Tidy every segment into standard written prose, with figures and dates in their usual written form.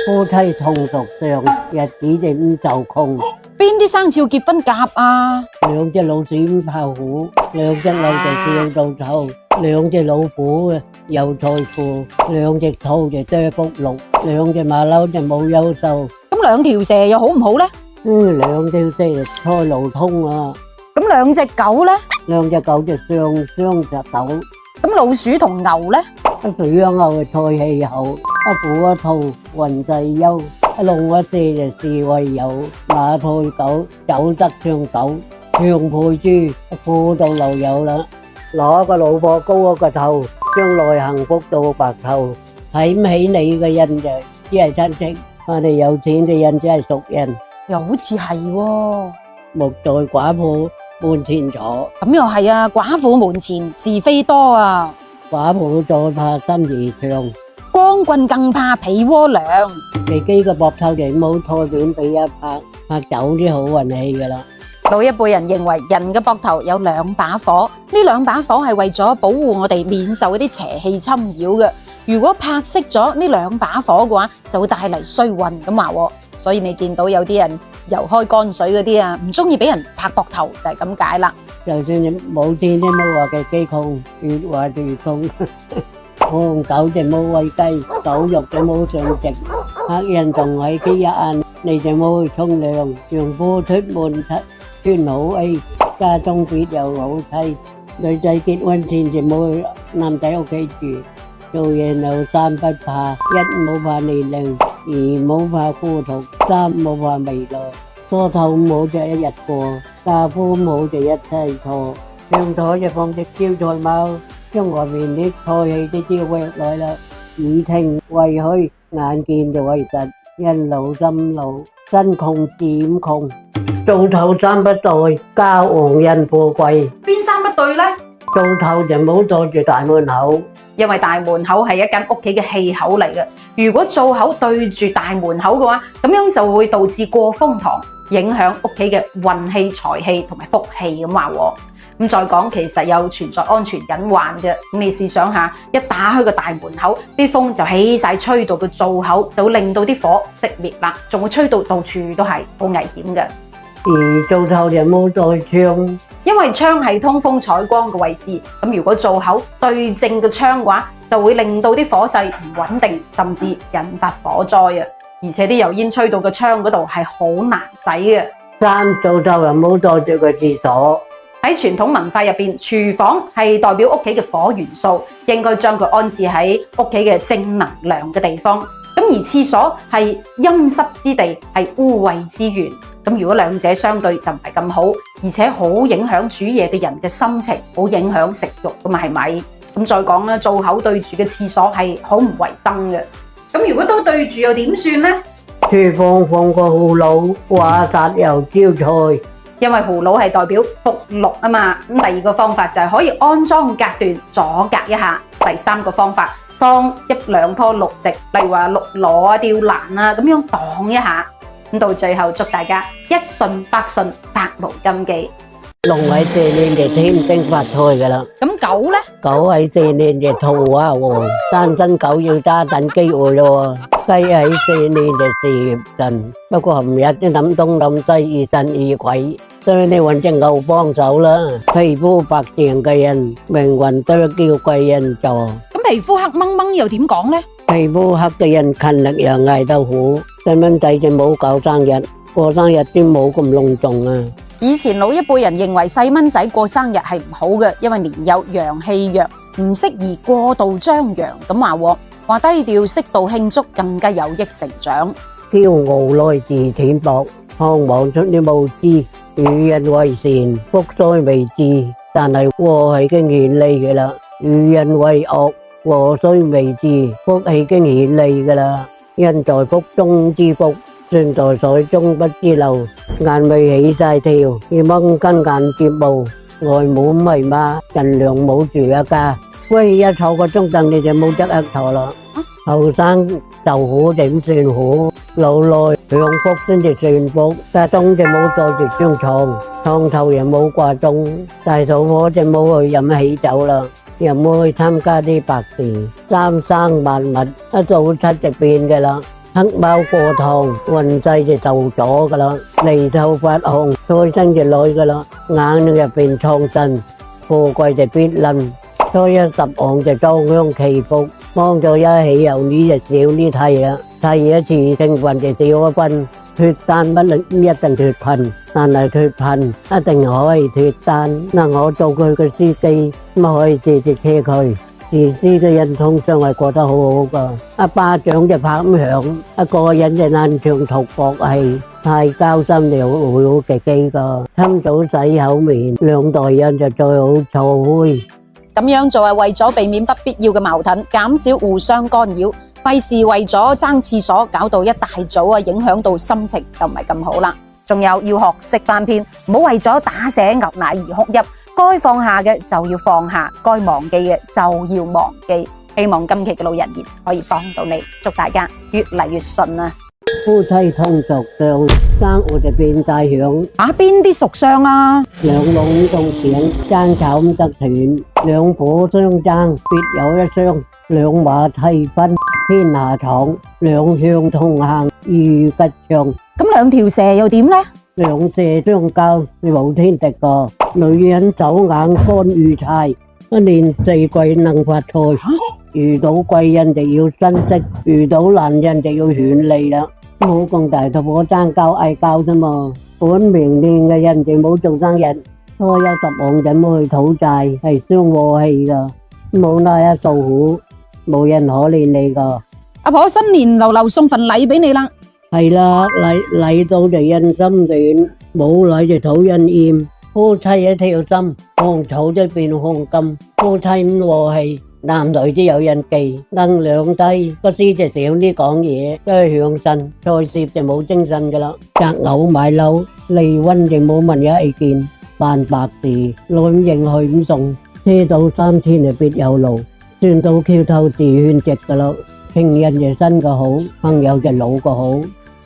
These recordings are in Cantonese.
夫妻同屬相，日子就咁就窮。邊啲生肖結婚夾啊？兩隻老鼠咁炮虎，兩隻牛就笑到臭，兩隻老虎啊有財富，兩隻兔就多福祿，兩隻馬騮就冇憂愁。咁兩條蛇又好唔好呢？兩條蛇就財路通啊，咁兩隻狗呢？兩隻狗就雙隻狗。咁老鼠同牛呢？一鼠一牛就財氣厚，一虎一兔運勢優，一龍一蛇就智慧有，馬配狗走得像狗，長配豬富到流油啦。攞個老婆高過個頭，將來幸福到白頭。睇唔起你嘅人就只係親戚，我哋有錢嘅人只係熟人。又好似係喎。莫在寡婦門前坐，咁又係啊！寡婦門前是非多啊！寡婦再怕心兒長，光棍更怕被窩涼。自己個膊頭就冇拖短俾一拍，拍走啲好運氣噶啦。老一輩人認為人嘅膊頭有兩把火，呢兩把火係為咗保護我哋免受嗰啲邪氣侵擾嘅。如果拍熄咗呢兩把火嘅話，就會帶嚟衰運咁話。所以你見到有啲人游開乾水嗰啲啊，唔中意俾人拍膊頭就係咁解啦。就算你冇錢都冇話嘅幾窮，越話越窮。我狗就冇餵雞，狗肉就冇上席，客人仲喺幾日晏，你就冇去沖涼。丈夫出門穿好衣，家中別有好妻。女仔結婚前就冇去男仔屋企住，做嘢有三不怕：一冇怕年齡，二冇怕孤獨，三冇怕未來。梳頭冇就一日過，嫁夫冇就一世錯。上台就放隻招財貓，將外面啲財氣啲招搲來啦。耳聽為虛，眼見就為實，人老心老，身窮志窮。做頭三不對，家旺人富貴。邊三不對呢？做頭就冇對住大門口，因為大門口係一間屋企嘅氣口嚟嘅。如果灶口對住大門口嘅話，咁樣就會導致過風堂，影響屋企嘅運氣、財氣同埋福氣咁話。咁再講，其實有存在安全隱患嘅。咁你試想下，一打開個大門口，啲風就起晒吹到個灶口，就會令到啲火熄滅啦，仲會吹到到處都係好危險嘅。而灶頭就冇對窗，因為窗係通風採光嘅位置，咁如果灶口對正個窗嘅話，就會令到啲火勢唔穩定，甚至引發火災啊！而且啲油煙吹到個窗嗰度係好難洗嘅。三灶頭又冇對住個廁所。喺傳統文化入邊，廚房係代表屋企嘅火元素，應該將佢安置喺屋企嘅正能量嘅地方。咁而廁所係陰濕之地，係污穢之源。咁如果兩者相對就唔係咁好，而且好影響煮嘢嘅人嘅心情，好影響食慾咁係咪？咁再講啦，灶口對住嘅廁所係好唔衛生嘅。咁如果都對住又點算呢？廚房放個葫蘆，掛煞又招財。因為葫蘆係代表福祿啊嘛。咁第二個方法就係可以安裝隔斷，阻隔一下。第三個方法，放一兩棵綠植，例如話綠蘿啊、吊蘭啊，咁樣擋一下。咁到最後，祝大家一順百順，百無禁忌。龍喺蛇年就添丁發財噶啦。咁狗呢？狗喺蛇年就兔啊旺，單身狗要揸緊機會咯。雞喺蛇年就事業陣，不過琴日都諗東諗西，疑神疑鬼，所以你揾隻牛幫手啦。皮膚白淨嘅人，命運都叫貴人助。咁皮膚黑掹掹又點講呢？皮膚黑嘅人勤力又捱得苦，細蚊仔就冇搞生日，過生日都冇咁隆重啊。以前老一輩人認為細蚊仔過生日係唔好嘅，因為年幼陽氣弱，唔適宜過度張揚咁話低調適度慶祝更加有益成長。驕傲來自淺薄，渴望出啲無知，與人為善，福衰未至，但係禍係已經顯利嘅啦。與人為惡，禍衰未至，福係已經顯利嘅啦。人在福中知福，船在水中不知流。眼尾起晒跳，要掹根眼睫毛，外母迷媽，人良冇住一家。喂，一坐個鐘凳你就冇得一坐啦。後生就好點算好？老來享福先至算福。家中就冇載住張床，床頭又冇掛鐘，大肚婆就冇去飲喜酒啦，又冇去參加啲白事。三生萬物一早七就變嘅啦。黑貓過堂，運勢就受咗噶啦，眉頭發紅，財星就來噶啦，眼入邊創新，富貴就必臨，初一十項就裝香祈福，幫咗一起由呢就少呢替啦，替一次成分就少一分，脫單不一定脫貧，但係脫貧一定可以脫單。嗱，我做佢嘅司機，咁可以借隻車佢。自私嘅人通常係過得好好噶，一巴掌就拍唔響，一個人就難長途搏氣，太交心就會好極機噶。趁早洗口面，兩代人就最好錯灰。咁樣做係為咗避免不必要嘅矛盾，減少互相干擾，費事為咗爭廁所搞到一大早啊，影響到心情就唔係咁好啦。仲有要學識翻篇，唔好為咗打瀉牛奶而哭泣。該放下嘅就要放下，該忘記嘅就要忘記。希望今期嘅老人言可以幫到你，祝大家越嚟越順啊！夫妻同屬相，生我哋變大響。邊啲屬相啊？兩龍同閃，爭吵唔得斷；兩虎相爭，必有一傷。兩馬替分，天下闖；兩相同行，遇吉祥。咁兩條蛇又點呢？兩蛇相交，你冇天敵個。女人走眼乾如柴，一年四季能發財。遇到貴人就要珍惜，遇到難人就要勸離啦。唔好咁大肚婆爭交嗌交啫嘛。本命年嘅人就冇做生日，初一十項就冇去討債，係傷和氣噶。冇那一訴苦，冇人可憐你噶。阿婆新年流流送份禮俾你啦。係啦，禮到就印心短，冇禮就討人厭。夫妻一條心，紅草就變紅金。夫妻唔和氣，男女都有人忌。能量低，個師就少啲講嘢，都係向神，再攝就冇精神噶啦。擇偶買樓，離婚就冇問有意見。辦白事，亂應去唔送，車到三千就必有路。船到橋頭自勸直噶啦。情人就新個好，朋友就老個好。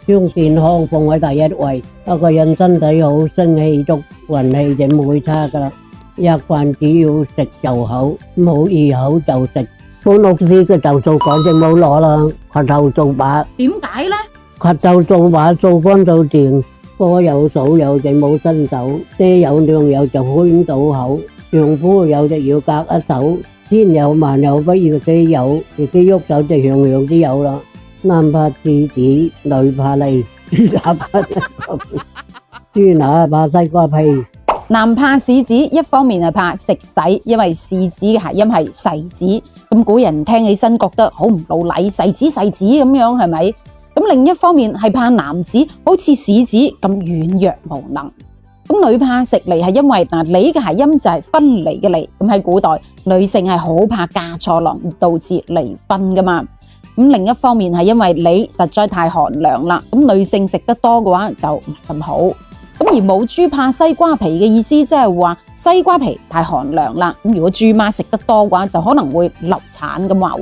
將健康放喺第一位，一個人身體好，生氣足，運氣就唔會差噶啦。日飯只要食就好，唔好二口就食。本屋師嘅就數講就冇攞啦，掘頭做把。點解呢？掘頭做把數翻到tiền，哥有嫂有就冇伸手，爹有娘有就開唔到口，丈夫有就要隔一手，天有萬有不如自己有，自己喐手就樣樣都有啦。男怕柿子，女怕梨，豬乸怕西瓜皮。男怕柿子，一方面係怕食洗，因為柿子嘅諧音係細子，咁古人聽起身覺得好唔老禮，細子細子咁樣係咪？咁另一方面係怕男子好似柿子咁軟弱無能。咁女怕食梨係因為梨嘅諧音就係分離嘅離，咁喺古代女性係好怕嫁錯郎而導致離婚噶嘛。咁另一方面係因為梨實在太寒涼啦，咁女性食得多嘅話就唔係咁好。咁而母豬怕西瓜皮嘅意思，即係話西瓜皮太寒涼啦。咁如果豬媽食得多嘅話，就可能會流產咁話。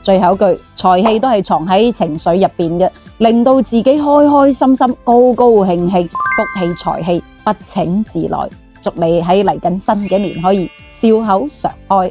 最後一句，財氣都係藏喺情緒入邊嘅，令到自己開開心心、高高興興，福氣財氣不請自來。祝你喺嚟緊新嘅一年可以笑口常開。